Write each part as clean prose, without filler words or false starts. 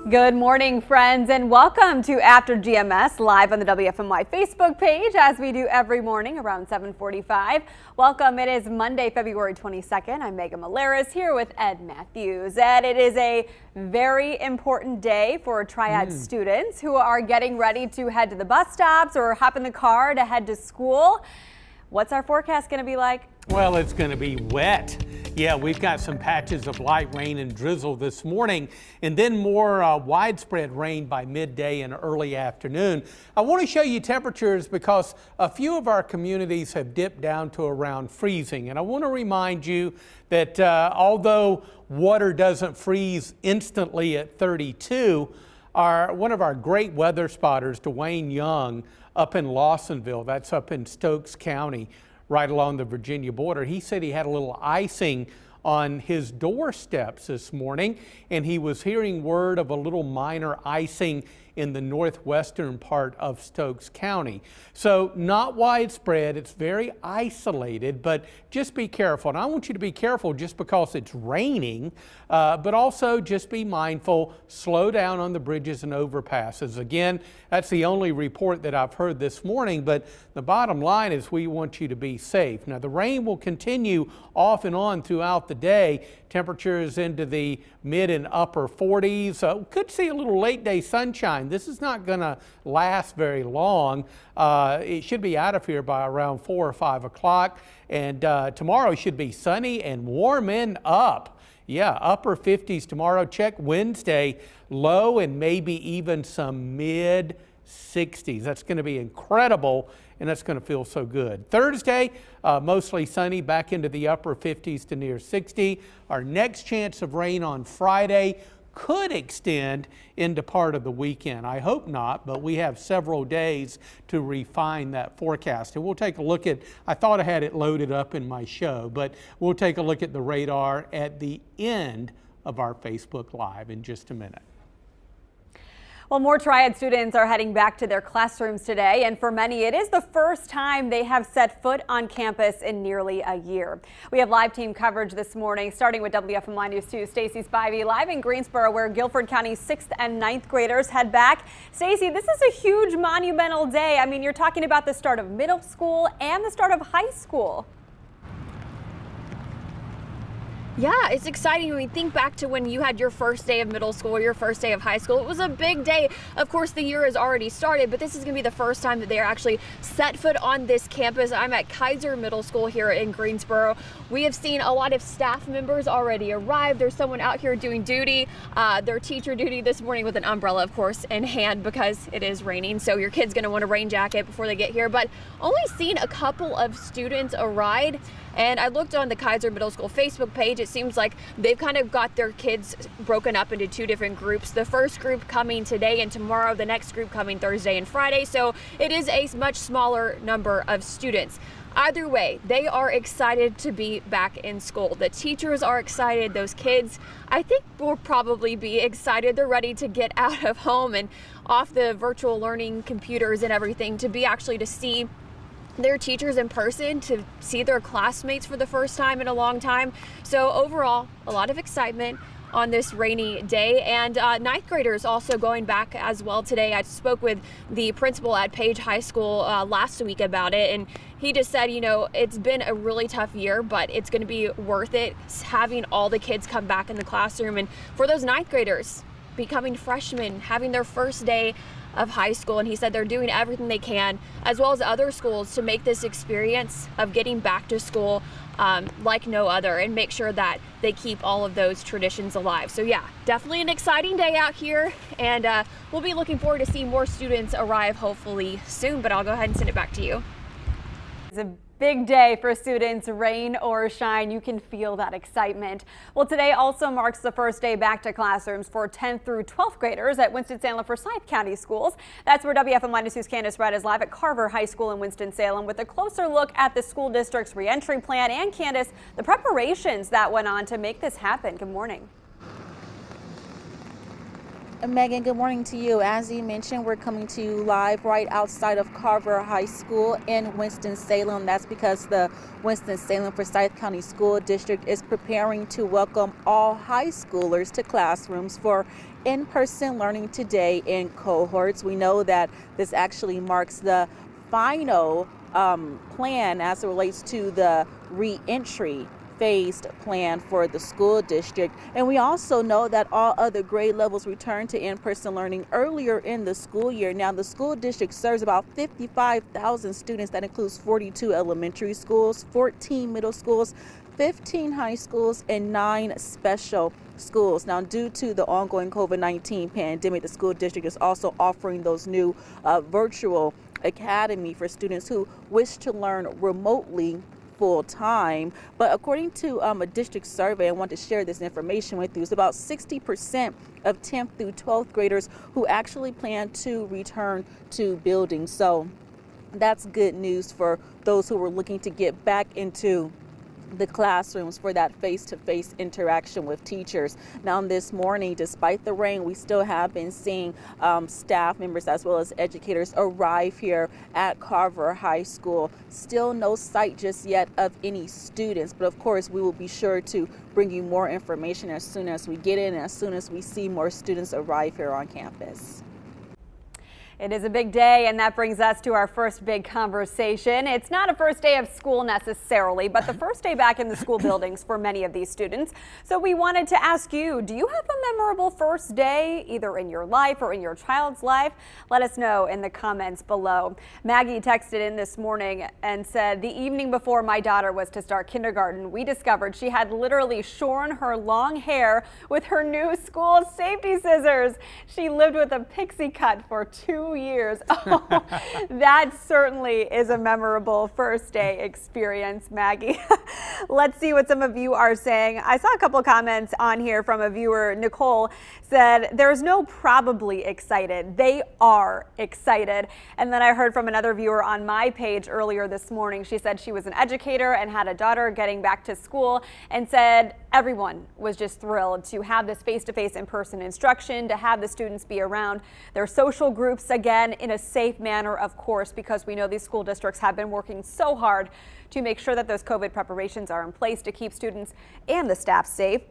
Good morning, friends, and welcome to After GMS live on the WFMY Facebook page as we do every morning around 7:45. Welcome. It is Monday, February 22nd. I'm Megan Malaris here with Ed Matthews. Ed, it is a very important day for Triad students who are getting ready to head to the bus stops or hop in the car to head to school. What's our forecast going to be like? Well, it's going to be wet. Yeah, we've got some patches of light rain and drizzle this morning, and then more widespread rain by midday and early afternoon. I want to show you temperatures because a few of our communities have dipped down to around freezing. And I want to remind you that although water doesn't freeze instantly at 32, one of our great weather spotters, Dwayne Young, up in Lawsonville, that's up in Stokes County, right along the Virginia border. He said he had a little icing on his doorsteps this morning, and he was hearing word of a little minor icing in the northwestern part of Stokes County. So not widespread, it's very isolated, but just be careful. And I want you to be careful just because it's raining, but also just be mindful, slow down on the bridges and overpasses. Again, that's the only report that I've heard this morning, but the bottom line is we want you to be safe. Now the rain will continue off and on throughout the day. Temperatures into the mid and upper 40s. Could see a little late day sunshine. This is not going to last very long. It should be out of here by around 4 or 5 o'clock. And tomorrow should be sunny and warming up. Yeah, upper 50s tomorrow. Check Wednesday, low and maybe even some mid 60s. That's going to be incredible, and that's going to feel so good. Thursday, mostly sunny, back into the upper 50s to near 60. Our next chance of rain on Friday could extend into part of the weekend. I hope not, but we have several days to refine that forecast. And we'll take a look at, I thought I had it loaded up in my show, but we'll take a look at the radar at the end of our Facebook Live in just a minute. Well, more Triad students are heading back to their classrooms today, and for many, it is the first time they have set foot on campus in nearly a year. We have live team coverage this morning, starting with WFMY News 2, Stacey Spivey live in Greensboro, where Guilford County 6th and 9th graders head back. Stacey, this is a huge monumental day. I mean, you're talking about the start of middle school and the start of high school. Yeah, it's exciting when we think back to when you had your first day of middle school or your first day of high school. It was a big day. Of course, the year has already started, but this is going to be the first time that they are actually set foot on this campus. I'm at Kaiser Middle School here in Greensboro. We have seen a lot of staff members already arrive. There's someone out here doing duty, their teacher duty this morning with an umbrella, of course, in hand because it is raining. So your kid's going to want a rain jacket before they get here, but only seen a couple of students arrive. And I looked on the Kaiser Middle School Facebook page. It seems like they've kind of got their kids broken up into two different groups. The first group coming today and tomorrow, the next group coming Thursday and Friday. So it is a much smaller number of students. Either way, they are excited to be back in school. The teachers are excited. Those kids, I think, will probably be excited. They're ready to get out of home and off the virtual learning computers and everything to see their teachers in person, to see their classmates for the first time in a long time. So overall, a lot of excitement on this rainy day, and ninth graders also going back as well today. I spoke with the principal at Page High School last week about it, and he just said, you know, it's been a really tough year, but it's going to be worth it having all the kids come back in the classroom. And for those ninth graders becoming freshmen, having their first day of high school, and he said they're doing everything they can, as well as other schools, to make this experience of getting back to school like no other, and make sure that they keep all of those traditions alive. So yeah, definitely an exciting day out here, and we'll be looking forward to seeing more students arrive hopefully soon, but I'll go ahead and send it back to you. It's a big day for students, rain or shine. You can feel that excitement. Well, today also marks the first day back to classrooms for 10th through 12th graders at Winston-Salem Forsyth County Schools. That's where WFMY News' Candace Redd is live at Carver High School in Winston-Salem with a closer look at the school district's reentry plan, and Candace, the preparations that went on to make this happen. Good morning. Megan, good morning to you. As you mentioned, we're coming to you live right outside of Carver High School in Winston-Salem. That's because the Winston-Salem Forsyth County School District is preparing to welcome all high schoolers to classrooms for in-person learning today in cohorts. We know that this actually marks the final plan as it relates to the re-entry phased plan for the school district. And we also know that all other grade levels return to in-person learning earlier in the school year. Now, the school district serves about 55,000 students. That includes 42 elementary schools, 14 middle schools, 15 high schools, and 9 special schools. Now, due to the ongoing COVID-19 pandemic, the school district is also offering those new virtual academy for students who wish to learn remotely full time. But according to a district survey, I want to share this information with you, it's about 60% of 10th through 12th graders who actually plan to return to buildings. So that's good news for those who were looking to get back into the classrooms for that face-to-face interaction with teachers. Now, this morning, despite the rain, we still have been seeing staff members as well as educators arrive here at Carver High School. Still no sight just yet of any students, but of course we will be sure to bring you more information as soon as we get in and as soon as we see more students arrive here on campus. It is a big day, and that brings us to our first big conversation. It's not a first day of school necessarily, but the first day back in the school buildings for many of these students. So we wanted to ask you, do you have a memorable first day either in your life or in your child's life? Let us know in the comments below. Maggie texted in this morning and said, the evening before my daughter was to start kindergarten, we discovered she had literally shorn her long hair with her new school safety scissors. She lived with a pixie cut for 2 years. Oh, that certainly is a memorable first day experience, Maggie. Let's see what some of you are saying. I saw a couple comments on here from a viewer. Nicole said, there's no probably excited. They are excited. And then I heard from another viewer on my page earlier this morning. She said she was an educator and had a daughter getting back to school and said everyone was just thrilled to have this face-to-face in-person instruction, to have the students be around their social groups again in a safe manner, of course, because we know these school districts have been working so hard to make sure that those COVID preparations are in place to keep students and the staff safe.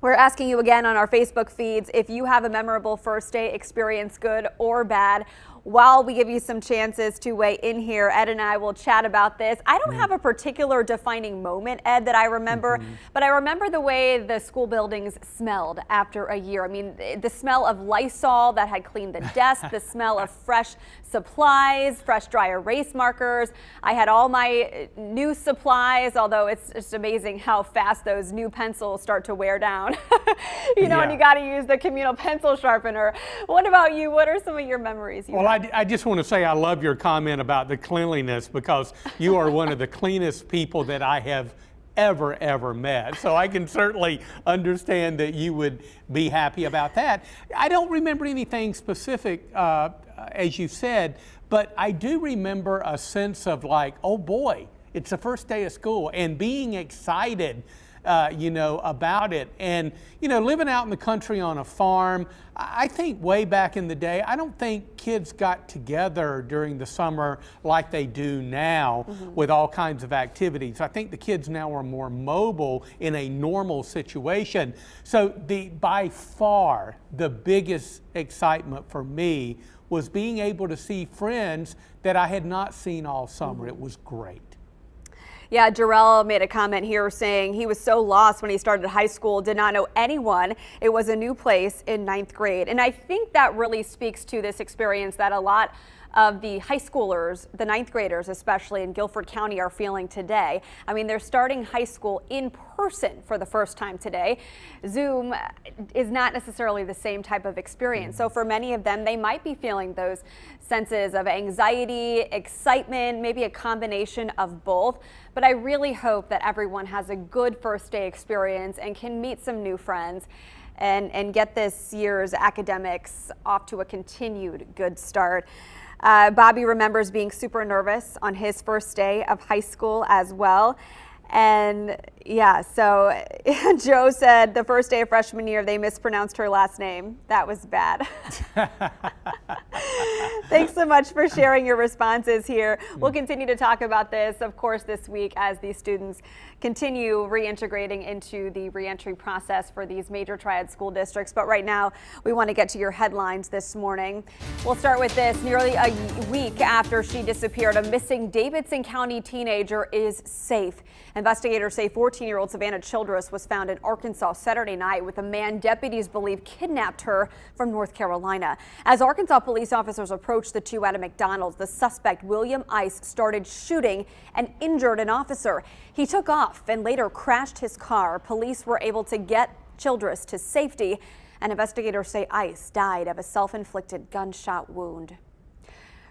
We're asking you again on our Facebook feeds if you have a memorable first day experience, good or bad. While we give you some chances to weigh in here, Ed and I will chat about this. I don't have a particular defining moment, Ed, that I remember, but I remember the way the school buildings smelled after a year. I mean, the smell of Lysol that had cleaned the desk, the smell of fresh supplies, fresh dry erase markers. I had all my new supplies, although it's just amazing how fast those new pencils start to wear down. You know, and you got to use the communal pencil sharpener. What about you? What are some of your memories? I just want to say I love your comment about the cleanliness, because you are one of the cleanest people that I have ever met. So I can certainly understand that you would be happy about that. I don't remember anything specific, as you said, but I do remember a sense of like, oh boy, it's the first day of school, and being excited you know, about it. And, you know, living out in the country on a farm, I think way back in the day, I don't think kids got together during the summer like they do now with all kinds of activities. I think the kids now are more mobile in a normal situation. So by far the biggest excitement for me was being able to see friends that I had not seen all summer. It was great. Yeah, Jarrell made a comment here saying he was so lost when he started high school, did not know anyone. It was a new place in 9th grade. And I think that really speaks to this experience that a lot of the high schoolers, the 9th graders especially in Guilford County, are feeling today. I mean, they're starting high school in person for the first time today. Zoom is not necessarily the same type of experience. So for many of them, they might be feeling those senses of anxiety, excitement, maybe a combination of both. But I really hope that everyone has a good first day experience and can meet some new friends and get this year's academics off to a continued good start. Bobby remembers being super nervous on his first day of high school as well. And yeah, so Joe said the first day of freshman year, they mispronounced her last name. That was bad. Thanks so much for sharing your responses here. We'll continue to talk about this, of course, this week as these students continue reintegrating into the reentry process for these major triad school districts. But right now, we want to get to your headlines this morning. We'll start with this. Nearly a week after she disappeared, a missing Davidson County teenager is safe. Investigators say 14-year-old Savannah Childress was found in Arkansas Saturday night with a man deputies believe kidnapped her from North Carolina. As Arkansas police officers approached the two at a McDonald's, the suspect, William Ice, started shooting and injured an officer. He took off and later crashed his car. Police were able to get Childress to safety, and investigators say Ice died of a self-inflicted gunshot wound.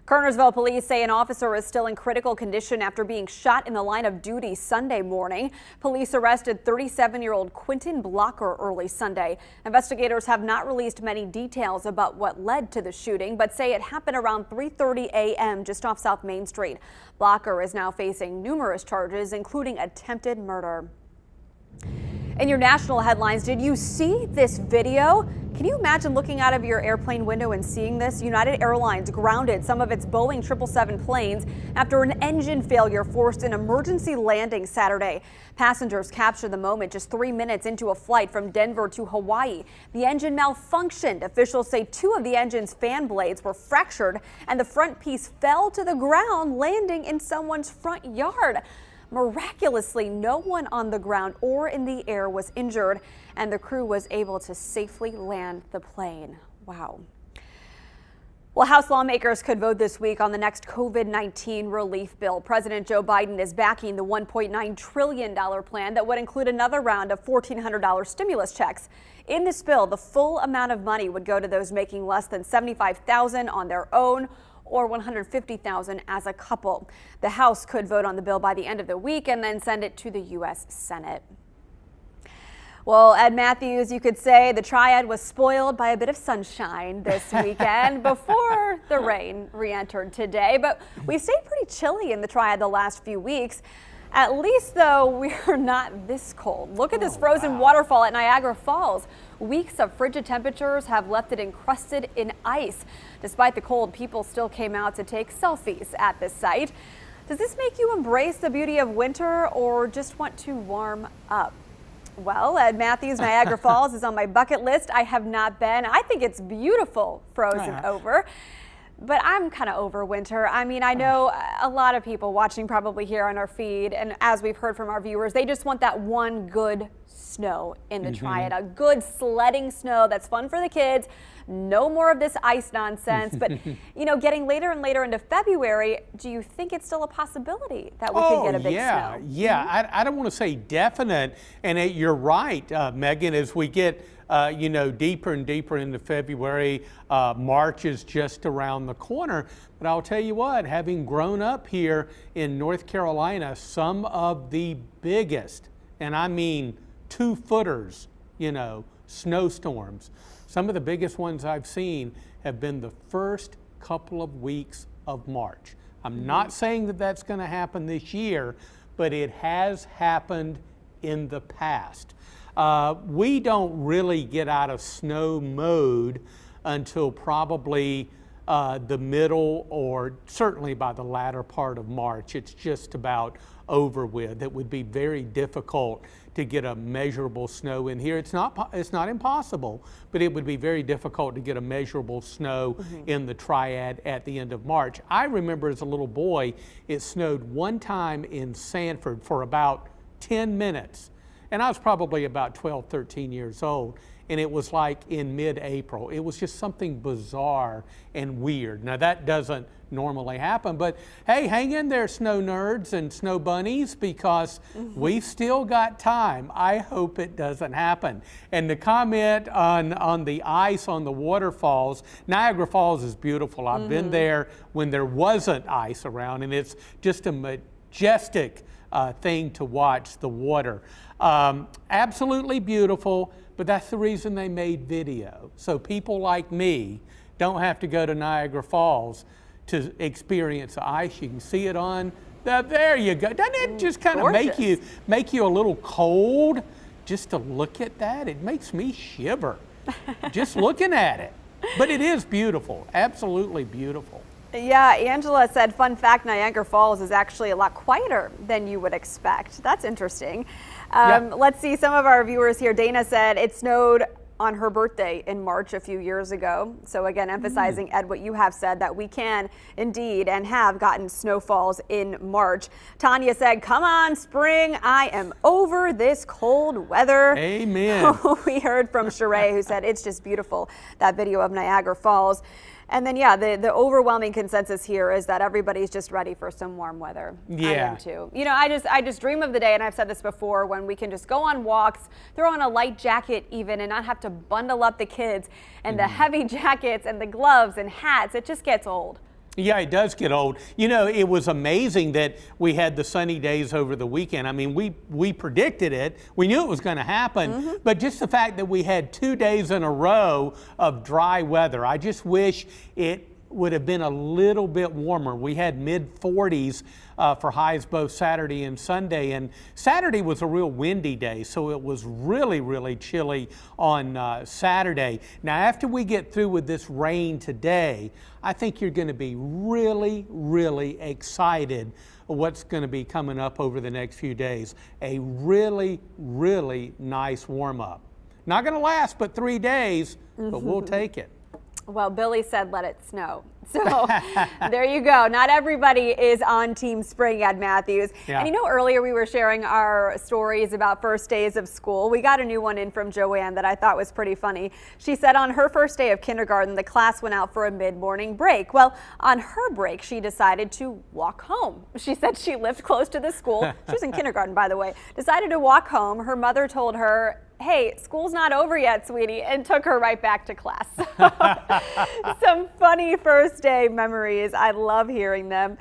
Kernersville police say an officer is still in critical condition after being shot in the line of duty Sunday morning. Police arrested 37-year-old Quentin Blocker early Sunday. Investigators have not released many details about what led to the shooting, but say it happened around 3:30 a.m. just off South Main Street. Blocker is now facing numerous charges, including attempted murder. In your national headlines, did you see this video? Can you imagine looking out of your airplane window and seeing this? United Airlines grounded some of its Boeing 777 planes after an engine failure forced an emergency landing Saturday. Passengers captured the moment just 3 minutes into a flight from Denver to Hawaii. The engine malfunctioned. Officials say two of the engine's fan blades were fractured and the front piece fell to the ground, landing in someone's front yard. Miraculously, no one on the ground or in the air was injured, and the crew was able to safely land the plane. Wow. Well, House lawmakers could vote this week on the next COVID-19 relief bill. President Joe Biden is backing the $1.9 trillion plan that would include another round of $1,400 stimulus checks. In this bill, the full amount of money would go to those making less than $75,000 on their own, or $150,000 as a couple. The House could vote on the bill by the end of the week and then send it to the U.S. Senate. Well, Ed Matthews, you could say the triad was spoiled by a bit of sunshine this weekend before the rain re-entered today, but we've stayed pretty chilly in the triad the last few weeks. At least, though, we're not this cold. Look at this frozen waterfall at Niagara Falls. Weeks of frigid temperatures have left it encrusted in ice. Despite the cold, people still came out to take selfies at this site. Does this make you embrace the beauty of winter or just want to warm up? Well, Ed Matthews, Niagara Falls is on my bucket list. I have not been. I think it's beautiful frozen over. But I'm kind of over winter. I mean, I know a lot of people watching probably here on our feed, and as we've heard from our viewers, they just want that one good snow in the triad, a good sledding snow that's fun for the kids. No more of this ice nonsense. But, you know, getting later and later into February, do you think it's still a possibility that we could get a big snow? Yeah. I don't want to say definite. And you're right, Megan, as we get you know, deeper and deeper into February. March is just around the corner. But I'll tell you what, having grown up here in North Carolina, some of the biggest, and I mean 2-footers, you know, snowstorms, some of the biggest ones I've seen have been the first couple of weeks of March. I'm not saying that that's going to happen this year, but it has happened in the past. We don't really get out of snow mode until probably the middle or certainly by the latter part of March. It's just about over with. It would be very difficult to get a measurable snow in here. It's not impossible, but it would be very difficult to get a measurable snow in the triad at the end of March. I remember as a little boy, it snowed one time in Sanford for about 10 minutes. And I was probably about 12, 13 years old. And it was like in mid-April. It was just something bizarre and weird. Now that doesn't normally happen, but hey, hang in there, snow nerds and snow bunnies, because we've still got time. I hope it doesn't happen. And to comment on the ice on the waterfalls, Niagara Falls is beautiful. I've been there when there wasn't ice around, and it's just a majestic thing to watch the water. Absolutely beautiful, but that's the reason they made video. So people like me don't have to go to Niagara Falls to experience the ice. You can see it on There you go. Doesn't it just kind of make you a little cold just to look at that? It makes me shiver just looking at it. But it is beautiful, absolutely beautiful. Yeah, Angela said, fun fact, Niagara Falls is actually a lot quieter than you would expect. That's interesting. Let's see some of our viewers here. Dana said it snowed on her birthday in March a few years ago. So again, emphasizing, Ed, what you have said, that we can indeed and have gotten snowfalls in March. Tanya said, come on, spring, I am over this cold weather. Amen. We heard from Sheree, who said it's just beautiful, that video of Niagara Falls. And then, yeah, the overwhelming consensus here is that everybody's just ready for some warm weather. Yeah. I am too. You know, I just dream of the day, and I've said this before, when we can just go on walks, throw on a light jacket even, and not have to bundle up the kids and the heavy jackets and the gloves and hats. It just gets old. Yeah, it does get old. You know, it was amazing that we had the sunny days over the weekend. I mean, we predicted it. We knew it was going to happen. But just the fact that we had 2 days in a row of dry weather, I just wish it would have been a little bit warmer. We had mid-40s for highs both Saturday and Sunday, and Saturday was a real windy day, so it was really, really chilly on Saturday. Now, after we get through with this rain today, I think you're going to be really, really excited what's going to be coming up over the next few days. A really, really nice warm-up. Not going to last but 3 days, but we'll take it. Well, Billy said let it snow. So there you go. Not everybody is on Team Spring, Ed Matthews. Yeah. And you know, earlier we were sharing our stories about first days of school. We got a new one in from Joanne that I thought was pretty funny. She said on her first day of kindergarten, the class went out for a mid-morning break. Well, on her break, she decided to walk home. She said she lived close to the school. She was in kindergarten, by the way. Decided to walk home. Her mother told her, hey, school's not over yet, sweetie, and took her right back to class. Some funny first day memories. I love hearing them.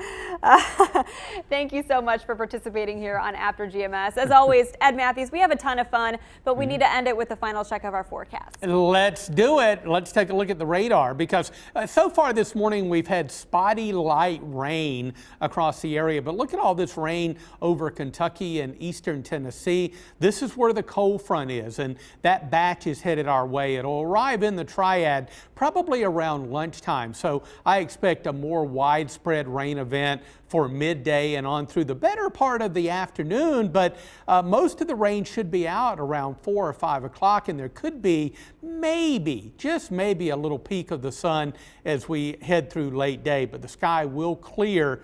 Thank you so much for participating here on After GMS. As always, Ed Matthews, we have a ton of fun, but we need to end it with the final check of our forecast. Let's do it. Let's take a look at the radar, because so far this morning we've had spotty light rain across the area, but look at all this rain over Kentucky and eastern Tennessee. This is where the cold front is, and that batch is headed our way. It'll arrive in the Triad probably around lunchtime, so I expect a more widespread rain event for midday and on through the better part of the afternoon, but most of the rain should be out around 4 or 5 o'clock, and there could be maybe, just maybe, a little peek of the sun as we head through late day, but the sky will clear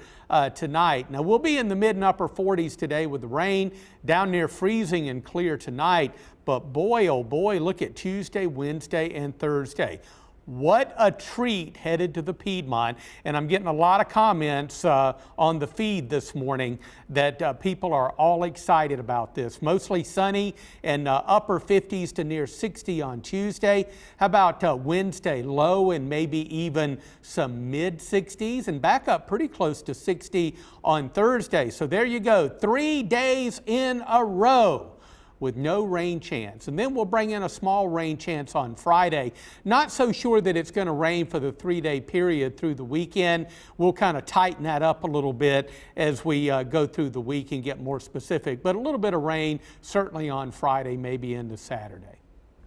tonight. Now, we'll be in the mid and upper 40s today with the rain, down near freezing and clear tonight, but boy, oh boy, look at Tuesday, Wednesday, and Thursday. What a treat headed to the Piedmont. And I'm getting a lot of comments on the feed this morning that people are all excited about this. Mostly sunny and upper 50s to near 60 on Tuesday. How about Wednesday, low and maybe even some mid 60s, and back up pretty close to 60 on Thursday. So there you go, 3 days in a row with no rain chance. And then we'll bring in a small rain chance on Friday. Not so sure that it's going to rain for the 3-day period through the weekend. We'll kind of tighten that up a little bit as we go through the week and get more specific. But a little bit of rain certainly on Friday, maybe into Saturday.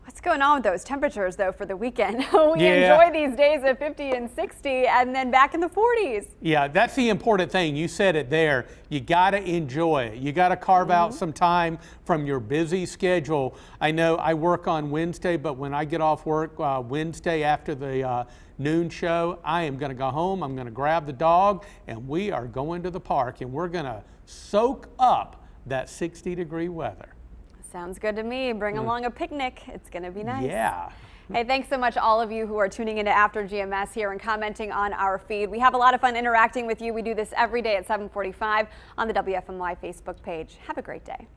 What's going on with those temperatures, though, for the weekend? We enjoy these days of 50 and 60 and then back in the 40s. Yeah, that's the important thing. You said it there. You got to enjoy it. You got to carve out some time from your busy schedule. I know I work on Wednesday, but when I get off work Wednesday after the noon show, I am going to go home. I'm going to grab the dog, and we are going to the park, and we're going to soak up that 60-degree weather. Sounds good to me. Bring along a picnic. It's going to be nice. Yeah. Hey, thanks so much, all of you who are tuning into After GMS here and commenting on our feed. We have a lot of fun interacting with you. We do this every day at 7:45 on the WFMY Facebook page. Have a great day.